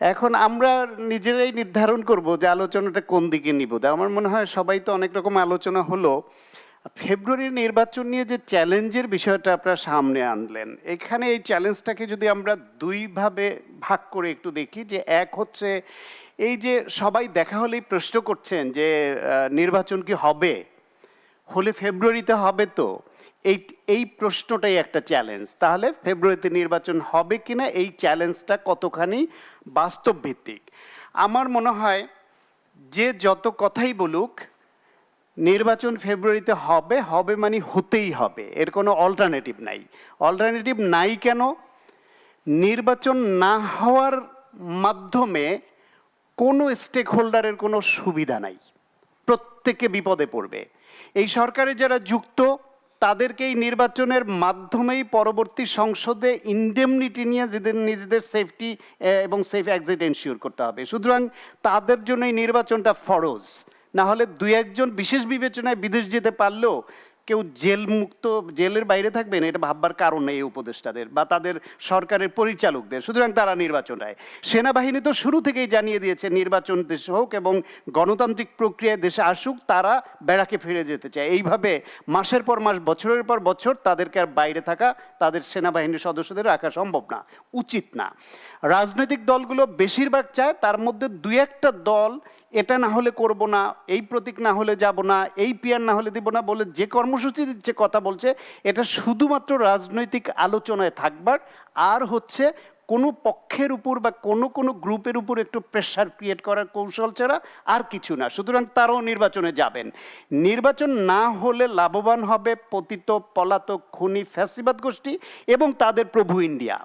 এখন আমরা নিজেরাই নির্ধারণ করব যে আলোচনাটা কোন দিকে নিব। আমার মনে হয় সবাই তো অনেক রকম আলোচনা হলো। ফেব্রুয়ারির নির্বাচন নিয়ে যে চ্যালেঞ্জের বিষয়টা আপনারা সামনে আনলেন, এখানে এই চ্যালেঞ্জটাকে যদি আমরা দুইভাবে ভাগ করে একটু দেখি, যে এক হচ্ছে এই যে সবাই দেখা হলেই প্রশ্ন করছেন যে নির্বাচন কি হবে, হলে ফেব্রুয়ারিতে হবে তো। এই এই প্রশ্নটাই একটা চ্যালেঞ্জ। তাহলে ফেব্রুয়ারিতে নির্বাচন হবে কিনা, এই চ্যালেঞ্জটা কতখানি বাস্তব ভিত্তিক। আমার মনে হয় যে যত কথাই বলুক, নির্বাচন ফেব্রুয়ারিতে হবে, হবে মানে হতেই হবে, এর কোনো অল্টারনেটিভ নাই। অল্টারনেটিভ নাই কেন? নির্বাচন না হওয়ার মাধ্যমে কোনো স্টেক হোল্ডারের কোনো সুবিধা নাই, প্রত্যেকে বিপদে পড়বে। এই সরকারে যারা যুক্ত তাদেরকে এই নির্বাচনের মাধ্যমেই পরবর্তী সংসদে ইনডেমনিটি নিয়ে নিজেদের সেফটি এবং সেফ এক্সিট এনশিওর করতে হবে। সুতরাং তাদের জন্য এই নির্বাচনটা ফরজ। না হলে দুই একজন বিশেষ বিবেচনায় বিদেশ যেতে পারলেও কেউ জেলের বাইরে থাকবেন এটা ভাববার কারণ নেই এই উপদেষ্টাদের বা তাদের সরকারের পরিচালকদের। সুতরাং তারা নির্বাচন হয়। সেনাবাহিনী তো শুরু থেকেই জানিয়ে দিয়েছে নির্বাচন দেশে হোক এবং গণতান্ত্রিক প্রক্রিয়ায় দেশে আসুক, তারা বেড়াকে ফিরে যেতে চায়। এইভাবে মাসের পর মাস, বছরের পর বছর তাদেরকে আর বাইরে থাকা, তাদের সেনাবাহিনীর সদস্যদের রাখা সম্ভব না, উচিত না। রাজনৈতিক দলগুলো বেশিরভাগ চায় তার মধ্যে দুই একটা দল এটা না হলে করব না, এই প্রতীক না হলে যাব না, এই পিয়ার না হলে দিব না বলে যে কর্মসূচি দিচ্ছে, কথা বলছে, এটা শুধুমাত্র রাজনৈতিক আলোচনায় থাকবার, আর হচ্ছে কোনো পক্ষের উপর বা কোনো গ্রুপের উপর একটু প্রেশার ক্রিয়েট করার কৌশল ছাড়া আর কিছু না। সুতরাং তারাও নির্বাচনে যাবেন। নির্বাচন না হলে লাভবান হবে পতিত পলাতক খুনি ফ্যাসিবাদ গোষ্ঠী এবং তাদের প্রভু ইন্ডিয়া,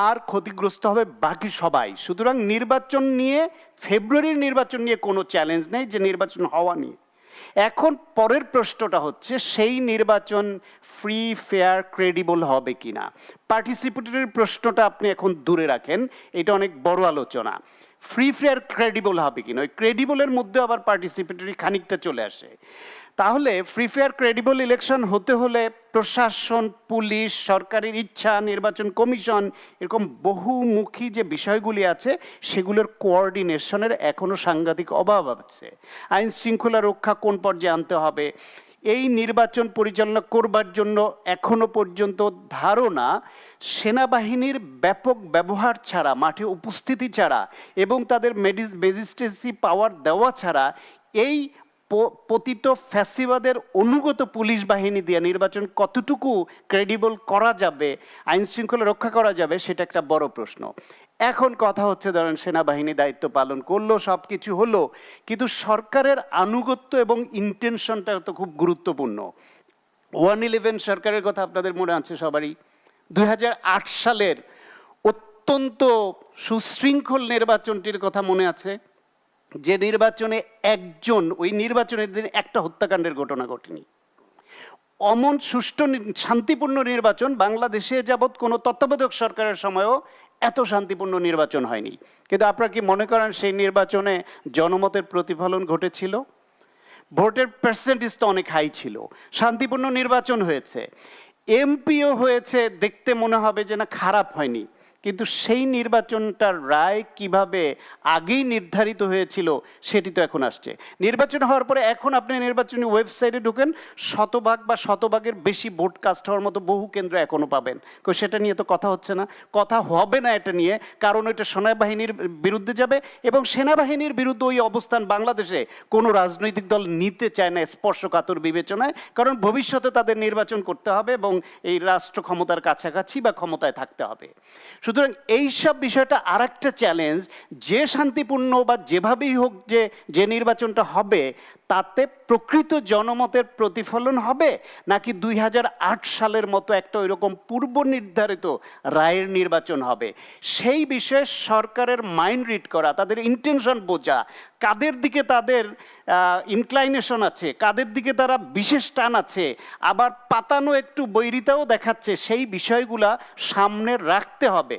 আর ক্ষতিগ্রস্ত হবে বাকি সবাই। সুতরাং নির্বাচন নিয়ে, ফেব্রুয়ারির নির্বাচন নিয়ে কোনো চ্যালেঞ্জ নেই, যে নির্বাচন হওয়া নিয়ে। এখন পরের প্রশ্নটা হচ্ছে সেই নির্বাচন ফ্রি, ফেয়ার, ক্রেডিবল হবে কিনা। পার্টিসিপেটরি প্রশ্নটা আপনি এখন দূরে রাখেন, এটা অনেক বড় আলোচনা। ফ্রি, ফেয়ার, ক্রেডিবল হবে কিনা, ওই ক্রেডিবলের মধ্যে আবার পার্টিসিপেটরি খানিকটা চলে আসে। তাহলে ফ্রি, ফেয়ার, ক্রেডিবল ইলেকশন হতে হলে প্রশাসন, পুলিশ, সরকারের ইচ্ছা, নির্বাচন কমিশন, এরকম বহুমুখী যে বিষয়গুলি আছে সেগুলোর কোঅর্ডিনেশনের এখনো সাংঘাতিক অভাব আছে। আইন শৃঙ্খলা রক্ষা কোন পর্যায়ে আনতে হবে, এই নির্বাচন পরিচালনা করবার জন্য এখনো পর্যন্ত ধারণা সেনাবাহিনীর ব্যাপক ব্যবহার ছাড়া, মাঠে উপস্থিতি ছাড়া এবং তাদের ম্যাজিস্ট্রেসি পাওয়ার দেওয়া ছাড়া এই পতিত ফ্যাসিবাদের অনুগত পুলিশ বাহিনী দিয়ে নির্বাচন কতটুকু ক্রেডিবল করা যাবে, আইন শৃঙ্খলা রক্ষা করা যাবে, সেটা একটা বড় প্রশ্ন। এখন কথা হচ্ছে, ধরেন সেনাবাহিনী দায়িত্ব পালন করলো, সব কিছু হলো, কিন্তু সরকারের আনুগত্য এবং ইন্টেনশনটা তো খুব গুরুত্বপূর্ণ। 111 সরকারের কথা আপনাদের মনে আছে সবারই। 2008 সালের অত্যন্ত সুশৃঙ্খল নির্বাচনটির কথা মনে আছে, যে নির্বাচনে ওই নির্বাচনের দিন একটা হত্যাকাণ্ডের ঘটনা ঘটেনি। অমন সুষ্ঠু শান্তিপূর্ণ নির্বাচন বাংলাদেশে যাবৎ কোনো তত্ত্বাবধায়ক সরকারের সময়ও এত শান্তিপূর্ণ নির্বাচন হয়নি। কিন্তু আপনারা কি মনে করেন সেই নির্বাচনে জনমতের প্রতিফলন ঘটেছিল? ভোটের পার্সেন্টেজ তো অনেক হাই ছিল, শান্তিপূর্ণ নির্বাচন হয়েছে, এমপিও হয়েছে, দেখতে মনে হবে যে না খারাপ হয়নি। কিন্তু সেই নির্বাচনটার রায় কিভাবে আগেই নির্ধারিত হয়েছিল সেটি তো এখন আসছে। নির্বাচন হওয়ার পরে এখন আপনি নির্বাচনী ওয়েবসাইটে ঢুকেন, শতভাগ বা শতভাগের বেশি ভোট কাস্ট হওয়ার মতো বহু কেন্দ্র এখনো পাবেন। সেটা নিয়ে তো কথা হচ্ছে না, কথা হবে না এটা নিয়ে, কারণ এটা সেনাবাহিনীর বিরুদ্ধে যাবে এবং সেনাবাহিনীর বিরুদ্ধে ওই অবস্থান বাংলাদেশে কোনো রাজনৈতিক দল নিতে চায় না স্পর্শকাতর বিবেচনায়, কারণ ভবিষ্যতে তাদের নির্বাচন করতে হবে এবং এই রাষ্ট্র ক্ষমতার কাছাকাছি বা ক্ষমতায় থাকতে হবে। সুতরাং এইসব বিষয়টা আর একটা চ্যালেঞ্জ, যে শান্তিপূর্ণ বা যেভাবেই হোক যে নির্বাচনটা হবে তাতে প্রকৃত জনমতের প্রতিফলন হবে, নাকি 2008 সালের মতো একটা ওইরকম পূর্ব নির্ধারিত রায়ের নির্বাচন হবে। সেই বিষয়ে সরকারের মাইন্ড রিড করা, তাদের ইন্টেনশন বোঝা, কাদের দিকে তাদের ইনক্লাইনেশন আছে, কাদের দিকে তারা বিশেষ টান আছে, আবার পাতানো একটু বৈরিতাও দেখাচ্ছে, সেই বিষয়গুলা সামনে রাখতে হবে।